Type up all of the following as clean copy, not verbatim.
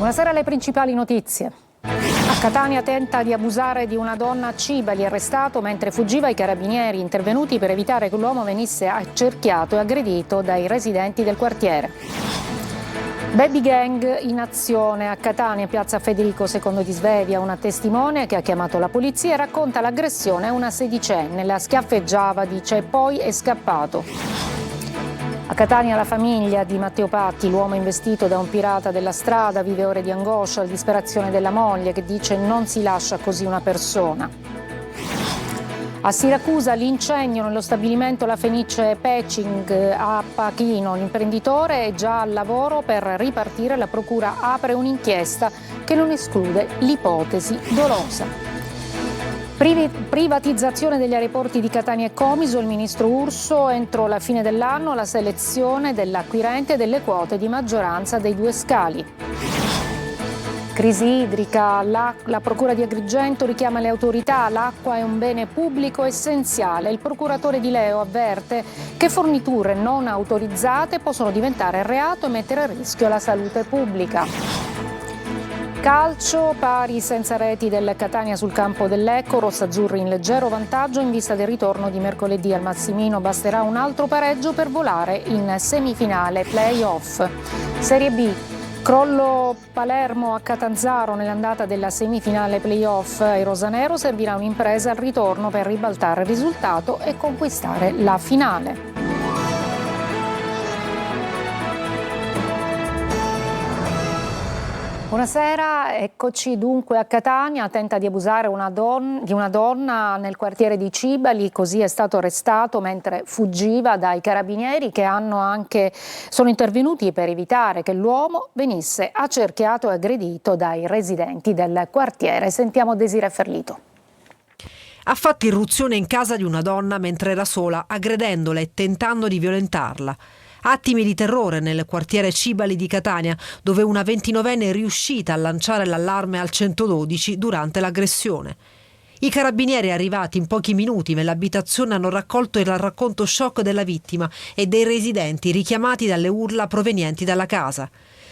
Buonasera, alle principali notizie. A Catania tenta di abusare di una donna a Cibali, arrestato mentre fuggiva. I carabinieri intervenuti per evitare che l'uomo venisse accerchiato e aggredito dai residenti del quartiere. Baby gang in azione a Catania, piazza Federico II di Svevia. Una testimone che ha chiamato la polizia e racconta l'aggressione a una sedicenne. La schiaffeggiava, dice, e poi è scappato. A Catania la famiglia di Matteo Patti, l'uomo investito da un pirata della strada, vive ore di angoscia, la disperazione della moglie che dice non si lascia così una persona. A Siracusa l'incendio nello stabilimento La Fenice Patching a Pachino. L'imprenditore è già al lavoro per ripartire. La procura apre un'inchiesta che non esclude l'ipotesi dolosa. Privatizzazione degli aeroporti di Catania e Comiso. Il ministro Urso, entro la fine dell'anno la selezione dell'acquirente delle quote di maggioranza dei due scali. Crisi idrica, la procura di Agrigento richiama le autorità, l'acqua è un bene pubblico essenziale. Il procuratore di Leo avverte che forniture non autorizzate possono diventare reato e mettere a rischio la salute pubblica. Calcio, pari senza reti del Catania sul campo dell'Ecco, rossazzurri in leggero vantaggio in vista del ritorno di mercoledì al Massimino. Basterà un altro pareggio per volare in semifinale play-off. Serie B, crollo Palermo a Catanzaro nell'andata della semifinale play-off. Ai rosanero servirà un'impresa al ritorno per ribaltare il risultato e conquistare la finale. Buonasera, eccoci dunque a Catania. Tenta di abusare di una donna nel quartiere di Cibali, così è stato arrestato mentre fuggiva dai carabinieri che sono intervenuti per evitare che l'uomo venisse accerchiato e aggredito dai residenti del quartiere. Sentiamo Desiree Ferlito. Ha fatto irruzione in casa di una donna mentre era sola, aggredendola e tentando di violentarla. Attimi di terrore nel quartiere Cibali di Catania, dove una 29enne è riuscita a lanciare l'allarme al 112 durante l'aggressione. I carabinieri arrivati in pochi minuti nell'abitazione hanno raccolto il racconto shock della vittima e dei residenti richiamati dalle urla provenienti dalla casa.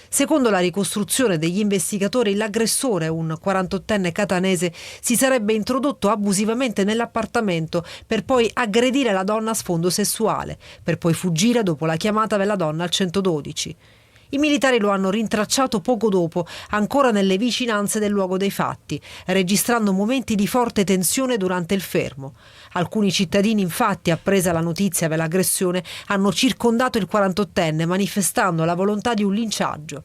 Secondo la ricostruzione degli investigatori, l'aggressore, un 48enne catanese, si sarebbe introdotto abusivamente nell'appartamento per poi aggredire la donna a sfondo sessuale, per poi fuggire dopo la chiamata della donna al 112. I militari lo hanno rintracciato poco dopo, ancora nelle vicinanze del luogo dei fatti, registrando momenti di forte tensione durante il fermo. Alcuni cittadini, infatti, appresa la notizia dell'aggressione, hanno circondato il 48enne, manifestando la volontà di un linciaggio.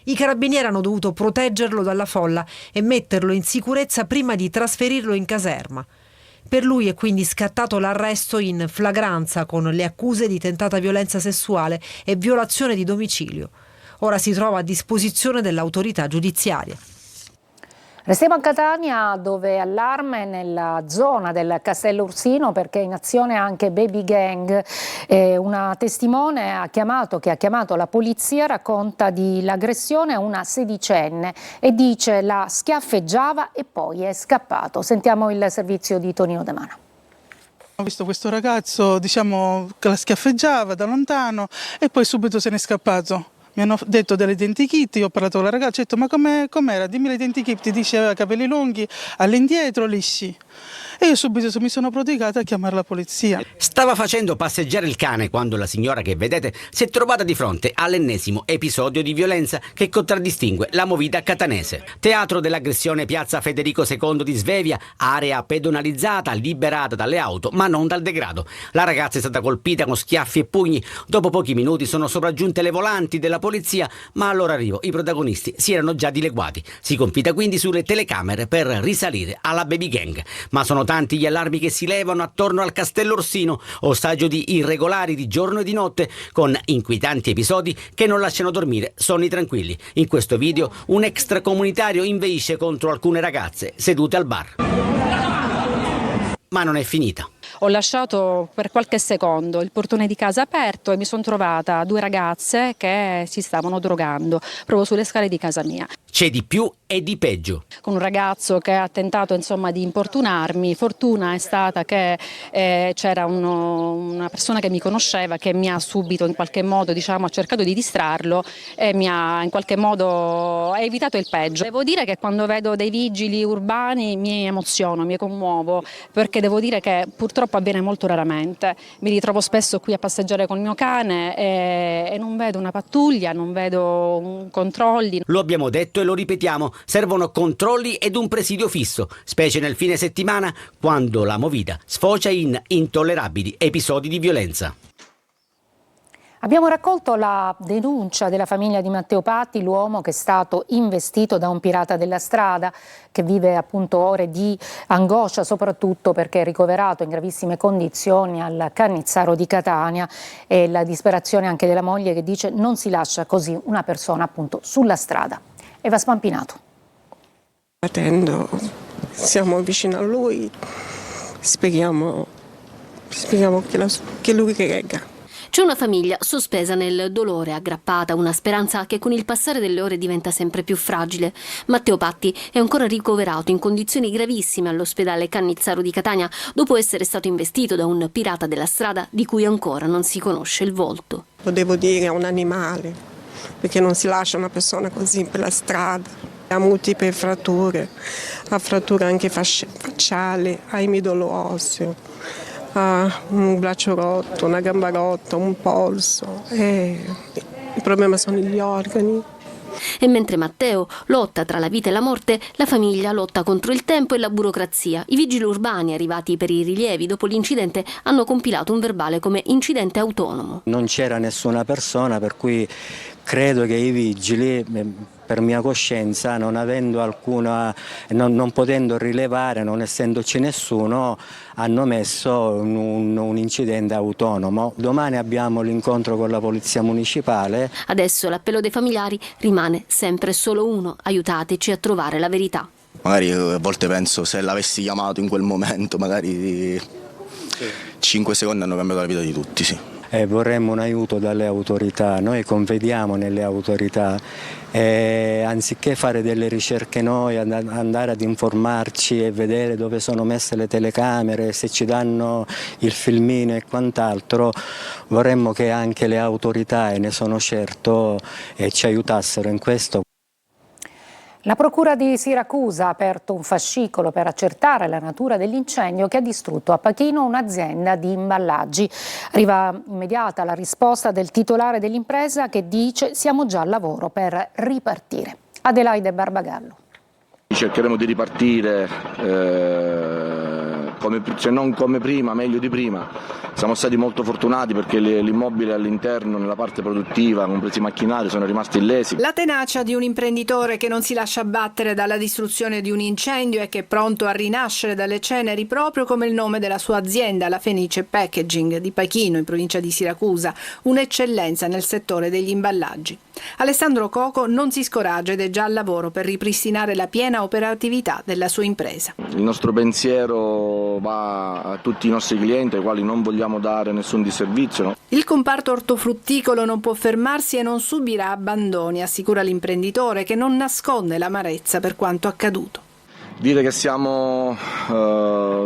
I carabinieri hanno dovuto proteggerlo dalla folla e metterlo in sicurezza prima di trasferirlo in caserma. Per lui è quindi scattato l'arresto in flagranza con le accuse di tentata violenza sessuale e violazione di domicilio. Ora si trova a disposizione dell'autorità giudiziaria. Restiamo a Catania, dove allarme nella zona del Castello Ursino perché è in azione anche Baby Gang. Una testimone che ha chiamato la polizia racconta dell'aggressione a una sedicenne e dice la schiaffeggiava e poi è scappato. Sentiamo il servizio di Tonino De Mano. Ho visto questo ragazzo, che la schiaffeggiava da lontano e poi subito se n'è scappato. Mi hanno detto dell'identikit, io ho parlato con la ragazza, ho detto ma com'era? Dimmi l'identikit, dice aveva capelli lunghi, all'indietro, lisci. E io subito mi sono prodigata a chiamare la polizia. Stava facendo passeggiare il cane quando la signora che vedete si è trovata di fronte all'ennesimo episodio di violenza che contraddistingue la movida catanese. Teatro dell'aggressione piazza Federico II di Svevia, area pedonalizzata, liberata dalle auto ma non dal degrado. La ragazza è stata colpita con schiaffi e pugni. Dopo pochi minuti sono sopraggiunte le volanti della polizia, ma al loro arrivo i protagonisti si erano già dileguati. Si confida quindi sulle telecamere per risalire alla Baby Gang. Ma sono tanti gli allarmi che si levano attorno al Castello Ursino, ostaggio di irregolari di giorno e di notte, con inquietanti episodi che non lasciano dormire sonni tranquilli. In questo video un extracomunitario inveisce contro alcune ragazze sedute al bar. Ma non è finita. ho lasciato per qualche secondo il portone di casa aperto e mi sono trovata 2 ragazze che si stavano drogando proprio sulle scale di casa mia. C'è di più e di peggio. Con un ragazzo che ha tentato di importunarmi. Fortuna è stata che c'era una persona che mi conosceva, che mi ha subito in qualche modo ha cercato di distrarlo e mi ha in qualche modo evitato il peggio. Devo dire che quando vedo dei vigili urbani mi emoziono, mi commuovo, perché devo dire che purtroppo avviene molto raramente. Mi ritrovo spesso qui a passeggiare con il mio cane e non vedo una pattuglia, non vedo controlli. Lo abbiamo detto e lo ripetiamo, servono controlli ed un presidio fisso, specie nel fine settimana quando la movida sfocia in intollerabili episodi di violenza. Abbiamo raccolto la denuncia della famiglia di Matteo Patti, l'uomo che è stato investito da un pirata della strada, che vive appunto ore di angoscia, soprattutto perché è ricoverato in gravissime condizioni al Cannizzaro di Catania, e la disperazione anche della moglie che dice non si lascia così una persona appunto sulla strada. Eva Spampinato. Attendo, siamo vicino a lui, speriamo che lui regga. C'è una famiglia sospesa nel dolore, aggrappata a una speranza che con il passare delle ore diventa sempre più fragile. Matteo Patti è ancora ricoverato in condizioni gravissime all'ospedale Cannizzaro di Catania dopo essere stato investito da un pirata della strada di cui ancora non si conosce il volto. Lo devo dire, è un animale, perché non si lascia una persona così per la strada. Ha multiple fratture, ha fratture anche facciali, ha il midollo osseo, ha un braccio rotto, una gamba rotta, un polso. Il problema sono gli organi. E mentre Matteo lotta tra la vita e la morte, la famiglia lotta contro il tempo e la burocrazia. I vigili urbani, arrivati per i rilievi dopo l'incidente, hanno compilato un verbale come incidente autonomo. Non c'era nessuna persona, per cui credo che i vigili, per mia coscienza, non avendo alcuna, non potendo rilevare, non essendoci nessuno, hanno messo un incidente autonomo. Domani abbiamo l'incontro con la Polizia Municipale. Adesso l'appello dei familiari rimane sempre solo uno: aiutateci a trovare la verità. Magari a volte penso, se l'avessi chiamato in quel momento, magari 5 secondi hanno cambiato la vita di tutti, sì. Vorremmo un aiuto dalle autorità, noi confidiamo nelle autorità, anziché fare delle ricerche noi, andare ad informarci e vedere dove sono messe le telecamere, se ci danno il filmino e quant'altro, vorremmo che anche le autorità, e ne sono certo, ci aiutassero in questo. La Procura di Siracusa ha aperto un fascicolo per accertare la natura dell'incendio che ha distrutto a Pachino un'azienda di imballaggi. Arriva immediata la risposta del titolare dell'impresa, che dice: siamo già al lavoro per ripartire. Adelaide Barbagallo. Cercheremo di ripartire, se non come prima, meglio di prima. Siamo stati molto fortunati perché l'immobile all'interno, nella parte produttiva, compresi i macchinari, sono rimasti illesi. La tenacia di un imprenditore che non si lascia abbattere dalla distruzione di un incendio e che è pronto a rinascere dalle ceneri, proprio come il nome della sua azienda, la Fenice Packaging di Pachino, in provincia di Siracusa, un'eccellenza nel settore degli imballaggi. Alessandro Coco non si scoraggia ed è già al lavoro per ripristinare la piena operatività della sua impresa. Il nostro pensiero va a tutti i nostri clienti ai quali non vogliamo dare nessun disservizio. No? Il comparto ortofrutticolo non può fermarsi e non subirà abbandoni, assicura l'imprenditore, che non nasconde l'amarezza per quanto accaduto. Dire che siamo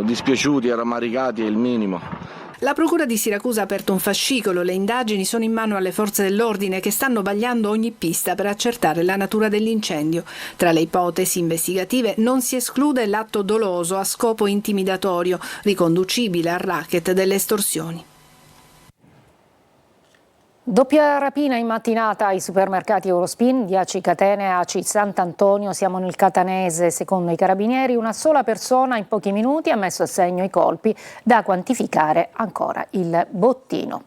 dispiaciuti e rammaricati è il minimo. La Procura di Siracusa ha aperto un fascicolo. Le indagini sono in mano alle forze dell'ordine, che stanno vagliando ogni pista per accertare la natura dell'incendio. Tra le ipotesi investigative non si esclude l'atto doloso a scopo intimidatorio, riconducibile al racket delle estorsioni. Doppia rapina in mattinata ai supermercati Eurospin di Aci Catene e Aci Sant'Antonio. Siamo nel catanese. Secondo i carabinieri, una sola persona in pochi minuti ha messo a segno i colpi, da quantificare ancora il bottino.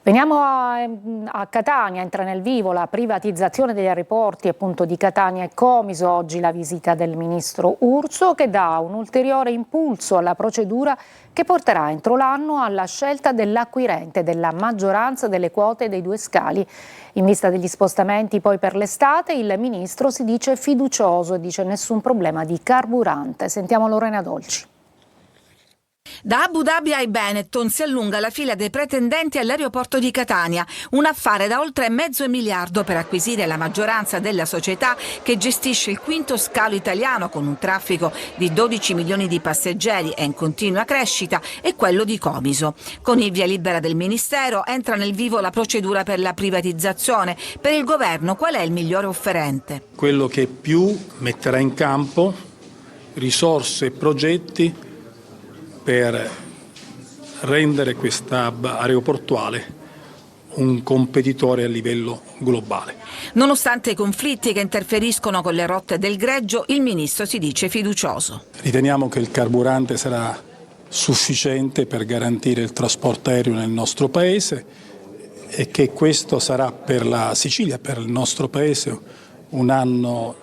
Veniamo a Catania. Entra nel vivo la privatizzazione degli aeroporti appunto di Catania e Comiso. Oggi la visita del ministro Urso, che dà un ulteriore impulso alla procedura che porterà entro l'anno alla scelta dell'acquirente della maggioranza delle quote dei 2 scali. In vista degli spostamenti poi per l'estate, il ministro si dice fiducioso e dice nessun problema di carburante. Sentiamo Lorena Dolci. Da Abu Dhabi ai Benetton si allunga la fila dei pretendenti all'aeroporto di Catania, un affare da oltre $0,5 miliardi per acquisire la maggioranza della società che gestisce il quinto scalo italiano con un traffico di 12 milioni di passeggeri e in continua crescita e quello di Comiso. Con il via libera del Ministero entra nel vivo la procedura per la privatizzazione. Per il governo qual è il migliore offerente? Quello che più metterà in campo risorse e progetti per rendere questa hub aeroportuale un competitore a livello globale. Nonostante i conflitti che interferiscono con le rotte del greggio, il ministro si dice fiducioso. Riteniamo che il carburante sarà sufficiente per garantire il trasporto aereo nel nostro paese e che questo sarà per la Sicilia, per il nostro paese, un anno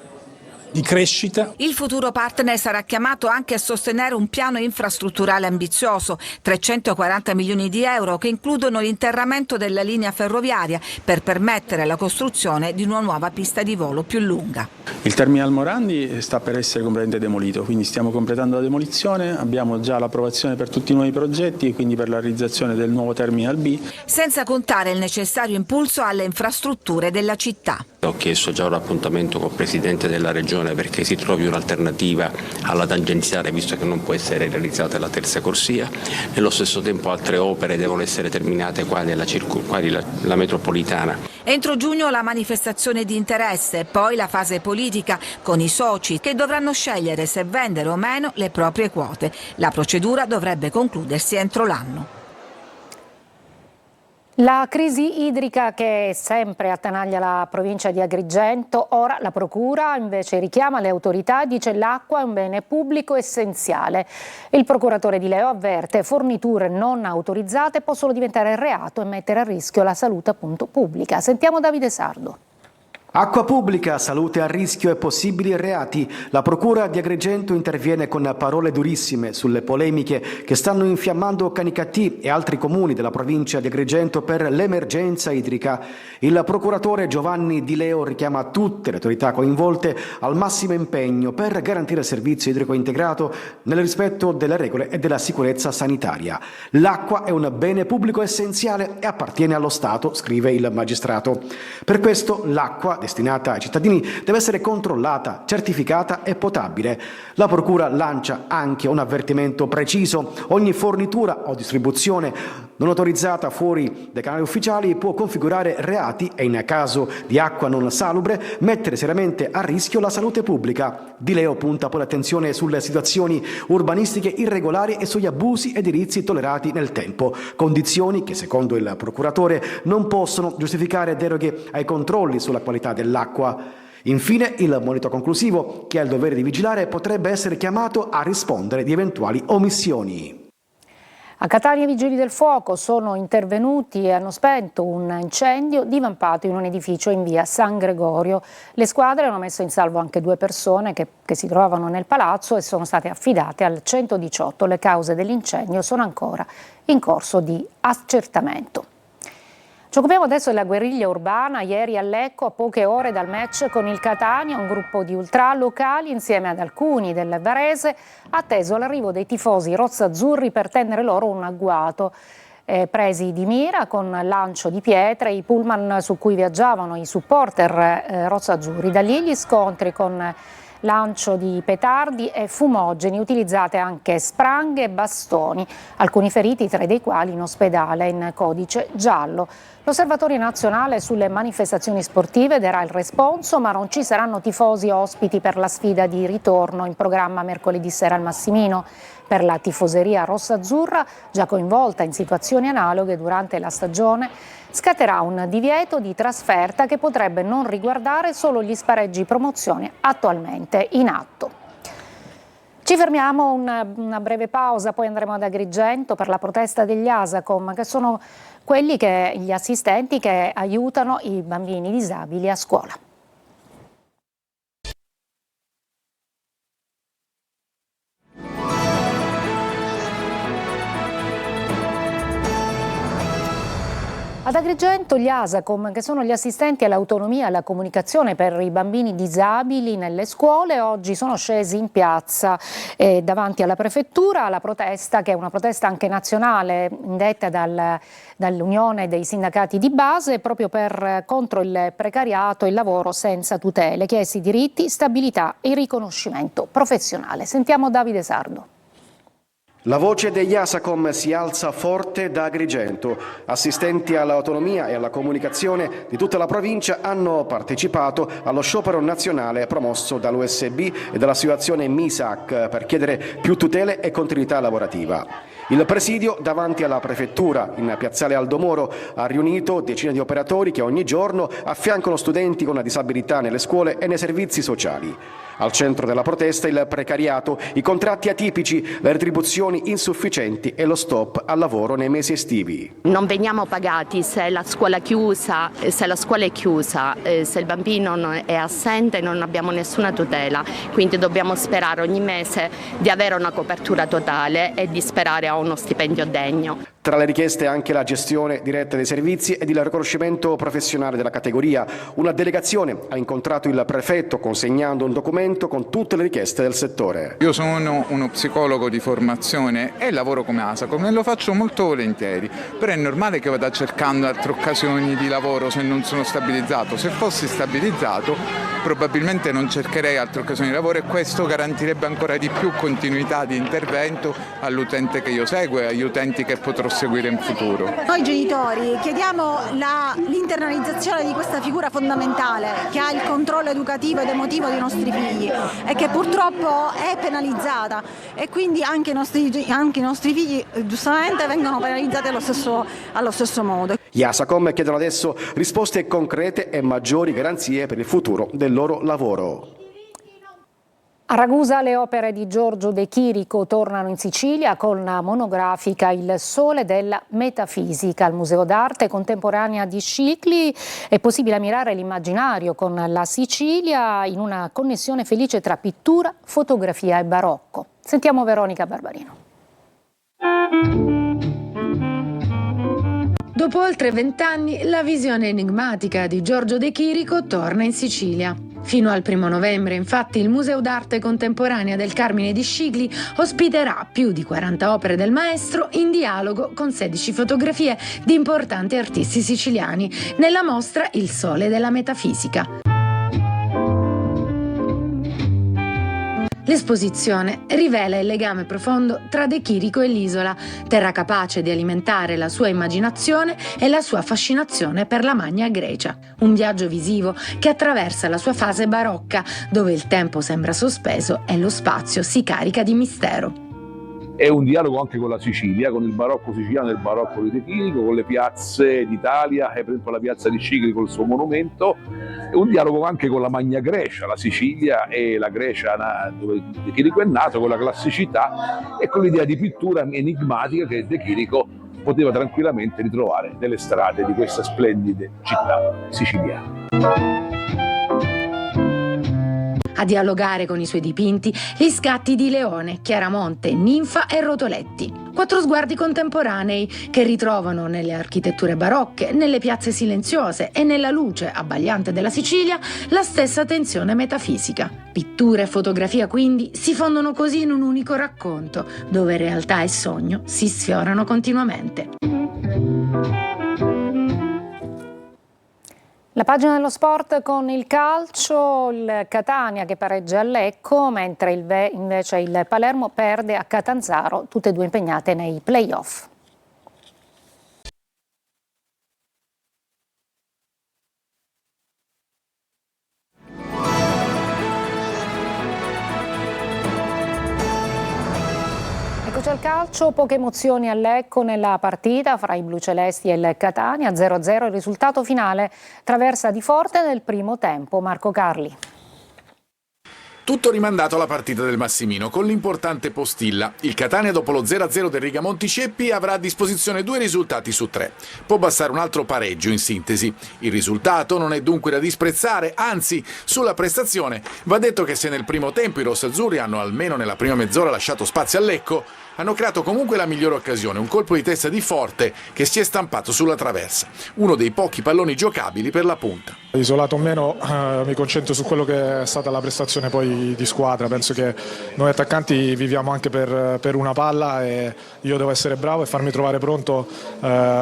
di crescita. Il futuro partner sarà chiamato anche a sostenere un piano infrastrutturale ambizioso, 340 milioni di euro che includono l'interramento della linea ferroviaria per permettere la costruzione di una nuova pista di volo più lunga. Il Terminal Morandi sta per essere completamente demolito, quindi stiamo completando la demolizione, abbiamo già l'approvazione per tutti i nuovi progetti e quindi per la realizzazione del nuovo Terminal B. Senza contare il necessario impulso alle infrastrutture della città. Ho chiesto già un appuntamento col Presidente della Regione perché si trovi un'alternativa alla tangenziale, visto che non può essere realizzata la terza corsia. Nello stesso tempo altre opere devono essere terminate quali la metropolitana. Entro giugno la manifestazione di interesse, poi la fase politica con i soci che dovranno scegliere se vendere o meno le proprie quote. La procedura dovrebbe concludersi entro l'anno. La crisi idrica che sempre attanaglia la provincia di Agrigento, ora la procura invece richiama le autorità e dice l'acqua è un bene pubblico essenziale. Il procuratore di Leo avverte forniture non autorizzate possono diventare reato e mettere a rischio la salute pubblica. Sentiamo Davide Sardo. Acqua pubblica, salute a rischio e possibili reati. La Procura di Agrigento interviene con parole durissime sulle polemiche che stanno infiammando Canicattì e altri comuni della provincia di Agrigento per l'emergenza idrica. Il procuratore Giovanni Di Leo richiama tutte le autorità coinvolte al massimo impegno per garantire il servizio idrico integrato nel rispetto delle regole e della sicurezza sanitaria. L'acqua è un bene pubblico essenziale e appartiene allo Stato, scrive il magistrato. Per questo l'acqua destinata ai cittadini deve essere controllata, certificata e potabile. La Procura lancia anche un avvertimento preciso: ogni fornitura o distribuzione non autorizzata fuori dai canali ufficiali può configurare reati e, in caso di acqua non salubre, mettere seriamente a rischio la salute pubblica. Di Leo punta poi l'attenzione sulle situazioni urbanistiche irregolari e sugli abusi edilizi tollerati nel tempo, condizioni che secondo il procuratore non possono giustificare deroghe ai controlli sulla qualità dell'acqua. Infine, il monito conclusivo, che ha il dovere di vigilare, potrebbe essere chiamato a rispondere di eventuali omissioni. A Catania i vigili del fuoco sono intervenuti e hanno spento un incendio divampato in un edificio in via San Gregorio. Le squadre hanno messo in salvo anche 2 persone che si trovavano nel palazzo e sono state affidate al 118. Le cause dell'incendio sono ancora in corso di accertamento. Ci occupiamo adesso della guerriglia urbana. Ieri a Lecco, a poche ore dal match con il Catania, un gruppo di ultra locali insieme ad alcuni del Varese ha atteso l'arrivo dei tifosi rossazzurri per tendere loro un agguato. Presi di mira con lancio di pietre i pullman su cui viaggiavano i supporter rossazzurri. Da lì gli scontri con lancio di petardi e fumogeni, utilizzate anche spranghe e bastoni, alcuni feriti, 3 dei quali in ospedale in codice giallo. L'Osservatorio Nazionale sulle manifestazioni sportive darà il responso, ma non ci saranno tifosi ospiti per la sfida di ritorno in programma mercoledì sera al Massimino. Per la tifoseria rossazzurra, già coinvolta in situazioni analoghe durante la stagione, scatterà un divieto di trasferta che potrebbe non riguardare solo gli spareggi promozione attualmente in atto. Ci fermiamo, una breve pausa, poi andremo ad Agrigento per la protesta degli ASACOM, che sono gli assistenti che aiutano i bambini disabili a scuola. Ad Agrigento gli ASACOM, che sono gli assistenti all'autonomia e alla comunicazione per i bambini disabili nelle scuole, oggi sono scesi in piazza davanti alla prefettura alla protesta, che è una protesta anche nazionale indetta dall'Unione dei sindacati di base, proprio contro il precariato e il lavoro senza tutele, chiesti diritti, stabilità e riconoscimento professionale. Sentiamo Davide Sardo. La voce degli ASACOM si alza forte da Agrigento. Assistenti all'autonomia e alla comunicazione di tutta la provincia hanno partecipato allo sciopero nazionale promosso dall'USB e dall'associazione MISAC per chiedere più tutele e continuità lavorativa. Il presidio davanti alla prefettura in piazzale Aldo Moro ha riunito decine di operatori che ogni giorno affiancano studenti con disabilità nelle scuole e nei servizi sociali. Al centro della protesta il precariato, i contratti atipici, le retribuzioni insufficienti e lo stop al lavoro nei mesi estivi. Non veniamo pagati se la scuola è chiusa, se il bambino è assente non abbiamo nessuna tutela, quindi dobbiamo sperare ogni mese di avere una copertura totale e di sperare a uno stipendio degno. Tra le richieste anche la gestione diretta dei servizi ed il riconoscimento professionale della categoria. Una delegazione ha incontrato il prefetto consegnando un documento con tutte le richieste del settore. Io sono uno psicologo di formazione e lavoro come ASACOM e lo faccio molto volentieri, però è normale che vada cercando altre occasioni di lavoro se non sono stabilizzato. Se fossi stabilizzato probabilmente non cercherei altre occasioni di lavoro e questo garantirebbe ancora di più continuità di intervento all'utente che io seguo e agli utenti che potrò seguire in futuro. Noi genitori chiediamo l'internalizzazione di questa figura fondamentale che ha il controllo educativo ed emotivo dei nostri figli e che purtroppo è penalizzata e quindi anche i nostri figli giustamente vengono penalizzati allo stesso modo. Gli ASACOM chiedono adesso risposte concrete e maggiori garanzie per il futuro del loro lavoro. A Ragusa le opere di Giorgio De Chirico tornano in Sicilia con la monografica Il Sole della Metafisica. Al Museo d'Arte Contemporanea di Scicli è possibile ammirare l'immaginario con la Sicilia in una connessione felice tra pittura, fotografia e barocco. Sentiamo Veronica Barbarino. Dopo oltre 20 anni, la visione enigmatica di Giorgio De Chirico torna in Sicilia. Fino al 1 novembre, infatti, il Museo d'Arte Contemporanea del Carmine di Scicli ospiterà più di 40 opere del maestro in dialogo con 16 fotografie di importanti artisti siciliani nella mostra Il Sole della Metafisica. L'esposizione rivela il legame profondo tra De Chirico e l'isola, terra capace di alimentare la sua immaginazione e la sua fascinazione per la Magna Grecia. Un viaggio visivo che attraversa la sua fase barocca, dove il tempo sembra sospeso e lo spazio si carica di mistero. È un dialogo anche con la Sicilia, con il barocco siciliano e il barocco di De Chirico, con le piazze d'Italia, per esempio la piazza di Scicli col suo monumento, è un dialogo anche con la Magna Grecia, la Sicilia e la Grecia dove De Chirico è nato, con la classicità e con l'idea di pittura enigmatica che De Chirico poteva tranquillamente ritrovare nelle strade di questa splendida città siciliana. A dialogare con i suoi dipinti gli scatti di Leone, Chiaramonte, Ninfa e Rotoletti. 4 sguardi contemporanei che ritrovano nelle architetture barocche, nelle piazze silenziose e nella luce abbagliante della Sicilia la stessa tensione metafisica. Pittura e fotografia quindi si fondono così in un unico racconto, dove realtà e sogno si sfiorano continuamente. La pagina dello sport con il calcio, il Catania che pareggia a Lecco, mentre invece il Palermo perde a Catanzaro, tutte e due impegnate nei play-off. Eccoci al calcio, poche emozioni a Lecco nella partita fra i blucelesti e il Catania, 0-0 il risultato finale, traversa di forte nel primo tempo. Marco Carli. Tutto rimandato alla partita del Massimino, con l'importante postilla. Il Catania dopo lo 0-0 del Rigamonti Ceppi avrà a disposizione 2 risultati su 3. Può bastare un altro pareggio in sintesi. Il risultato non è dunque da disprezzare, anzi, sulla prestazione va detto che se nel primo tempo i rossazzurri hanno almeno nella prima mezz'ora lasciato spazio a Lecco, hanno creato comunque la migliore occasione, un colpo di testa di Forte che si è stampato sulla traversa, uno dei pochi palloni giocabili per la punta. Isolato o meno, mi concentro su quello che è stata la prestazione poi di squadra. Penso che noi attaccanti viviamo anche per una palla e io devo essere bravo e farmi trovare pronto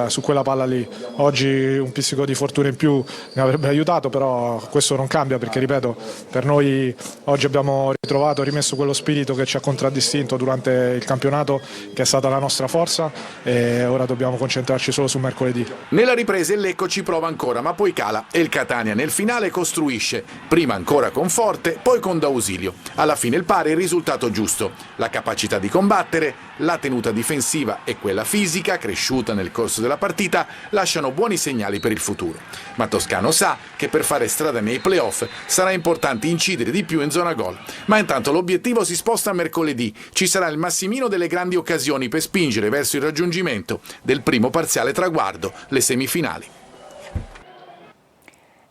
su quella palla lì. Oggi un pizzico di fortuna in più mi avrebbe aiutato, però questo non cambia perché, ripeto, per noi oggi abbiamo rimesso quello spirito che ci ha contraddistinto durante il campionato, che è stata la nostra forza, e ora dobbiamo concentrarci solo su mercoledì. Nella ripresa il Lecco ci prova ancora, ma poi cala e il Catania nel finale costruisce, prima ancora con Forte, poi con D'Ausilio. Alla fine il pari è il risultato giusto. La capacità di combattere, la tenuta difensiva e quella fisica, cresciuta nel corso della partita, lasciano buoni segnali per il futuro. Ma Toscano sa che per fare strada nei playoff sarà importante incidere di più in zona gol. Ma intanto l'obiettivo si sposta a mercoledì. Ci sarà il massimino delle grandi occasioni per spingere verso il raggiungimento del primo parziale traguardo, le semifinali.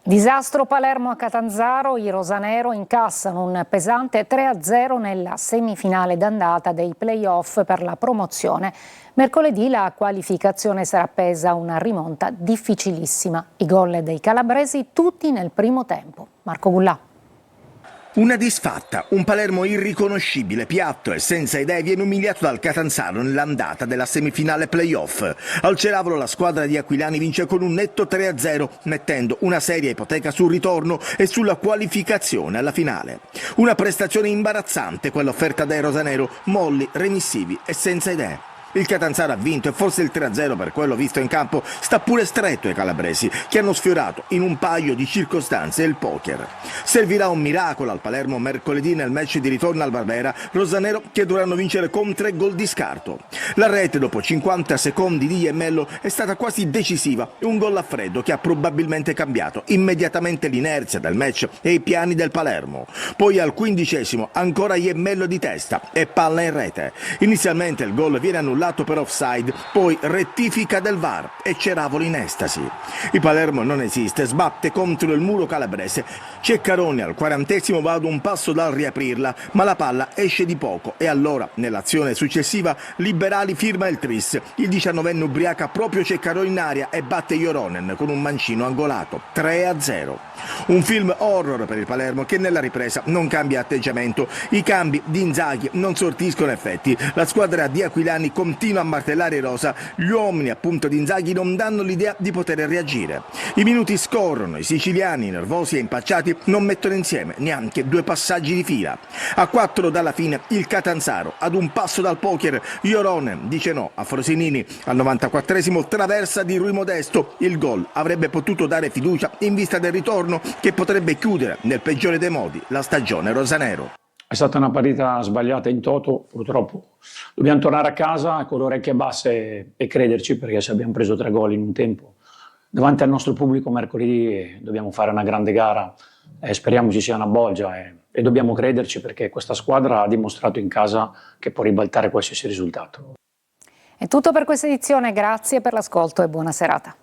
Disastro Palermo a Catanzaro, i rosanero incassano un pesante 3-0 nella semifinale d'andata dei play-off per la promozione. Mercoledì la qualificazione sarà appesa a una rimonta difficilissima. I gol dei calabresi tutti nel primo tempo. Marco Bullà. Una disfatta, un Palermo irriconoscibile, piatto e senza idee viene umiliato dal Catanzaro nell'andata della semifinale playoff. Al Ceravolo la squadra di Aquilani vince con un netto 3-0, mettendo una seria ipoteca sul ritorno e sulla qualificazione alla finale. Una prestazione imbarazzante quella offerta dai rosanero, molli, remissivi e senza idee. Il Catanzaro ha vinto e forse il 3-0, per quello visto in campo, sta pure stretto ai calabresi, che hanno sfiorato in un paio di circostanze il poker. Servirà un miracolo al Palermo mercoledì nel match di ritorno al Barbera, rosanero che dovranno vincere con 3 gol di scarto. La rete dopo 50 secondi di Iemmello è stata quasi decisiva, un gol a freddo che ha probabilmente cambiato immediatamente l'inerzia del match e i piani del Palermo. Poi al 15° ancora Iemmello di testa e palla in rete. Inizialmente il gol viene annullato per offside, poi rettifica del VAR e Ceravolo in estasi. Il Palermo non esiste, sbatte contro il muro calabrese. Ceccaroni al 40° va ad un passo dal riaprirla, ma la palla esce di poco e allora, nell'azione successiva, Liberali firma il tris. Il 19enne ubriaca proprio Ceccaroni in aria e batte Joronen con un mancino angolato. 3-0. Un film horror per il Palermo che nella ripresa non cambia atteggiamento. I cambi di Inzaghi non sortiscono effetti. La squadra di Aquilani continua a martellare i rosa. Gli uomini appunto di Inzaghi non danno l'idea di poter reagire. I minuti scorrono, i siciliani nervosi e impacciati non mettono insieme neanche 2 passaggi di fila. A 4 dalla fine il Catanzaro, ad un passo dal poker, Joronen dice no a Frosinini. Al 94° traversa di Rui Modesto. Il gol avrebbe potuto dare fiducia in vista del ritorno che potrebbe chiudere nel peggiore dei modi la stagione rosanero. È stata una partita sbagliata in toto, purtroppo. Dobbiamo tornare a casa con le orecchie basse e crederci, perché se abbiamo preso 3 gol in un tempo davanti al nostro pubblico mercoledì dobbiamo fare una grande gara e speriamo ci sia una bolgia e dobbiamo crederci, perché questa squadra ha dimostrato in casa che può ribaltare qualsiasi risultato. È tutto per questa edizione, grazie per l'ascolto e buona serata.